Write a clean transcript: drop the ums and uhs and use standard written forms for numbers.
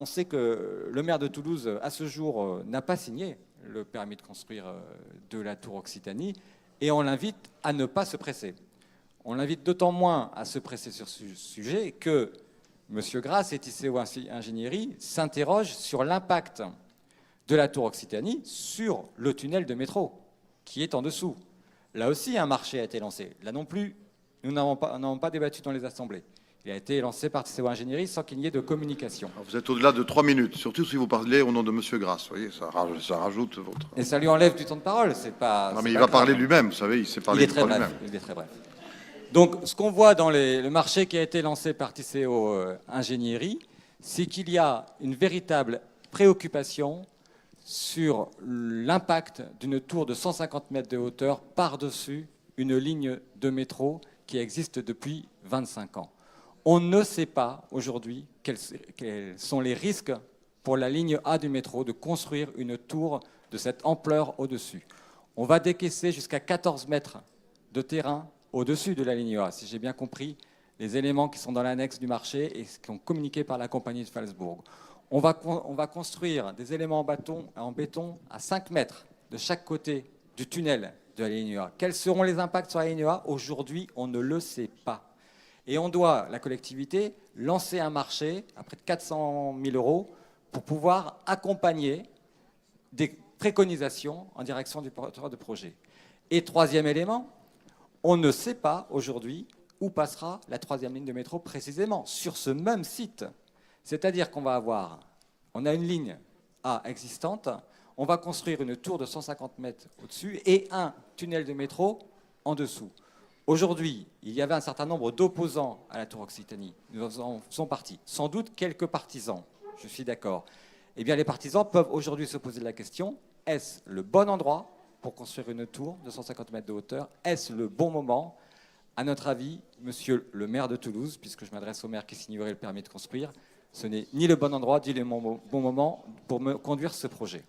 On sait que le maire de Toulouse, à ce jour, n'a pas signé le permis de construire de la tour Occitanie et on l'invite à ne pas se presser. On l'invite d'autant moins à se presser sur ce sujet que M. Grasse et Tisséo Ingénierie s'interrogent sur l'impact de la tour Occitanie sur le tunnel de métro qui est en dessous. Là aussi, un marché a été lancé. Là non plus, nous n'avons pas débattu dans les assemblées. Il a été lancé par Tisséo Ingénierie sans qu'il n'y ait de communication. Alors vous êtes au-delà de 3 minutes, surtout si vous parlez au nom de M. Grasse. Vous voyez, ça rajoute votre... Et ça lui enlève du temps de parole. C'est pas. Non, mais il va parler lui-même, vous savez, il sait parler lui-même. Il est très bref. Donc, ce qu'on voit dans le marché qui a été lancé par Tisséo Ingénierie, c'est qu'il y a une véritable préoccupation sur l'impact d'une tour de 150 mètres de hauteur par-dessus une ligne de métro qui existe depuis 25 ans. On ne sait pas aujourd'hui quels sont les risques pour la ligne A du métro de construire une tour de cette ampleur au-dessus. On va décaisser jusqu'à 14 mètres de terrain au-dessus de la ligne A, si j'ai bien compris les éléments qui sont dans l'annexe du marché et qui sont communiqués par la compagnie de Phalsbourg. On va construire des éléments en béton à 5 mètres de chaque côté du tunnel de la ligne A. Quels seront les impacts sur la ligne A? Aujourd'hui, on ne le sait pas. Et on doit, la collectivité, lancer un marché à près de 400 000 € pour pouvoir accompagner des préconisations en direction du porteur de projet. Et troisième élément, on ne sait pas aujourd'hui où passera la troisième ligne de métro précisément, sur ce même site. C'est-à-dire qu'on a une ligne A existante, on va construire une tour de 150 mètres au-dessus et un tunnel de métro en dessous. Aujourd'hui, il y avait un certain nombre d'opposants à la tour Occitanie. Nous en faisons partie. Sans doute quelques partisans, je suis d'accord. Eh bien, les partisans peuvent aujourd'hui se poser la question, est-ce le bon endroit pour construire une tour de 150 mètres de hauteur? Est-ce le bon moment? À notre avis, monsieur le maire de Toulouse, puisque je m'adresse au maire qui signerait le permis de construire, ce n'est ni le bon endroit, ni le bon moment pour me conduire ce projet.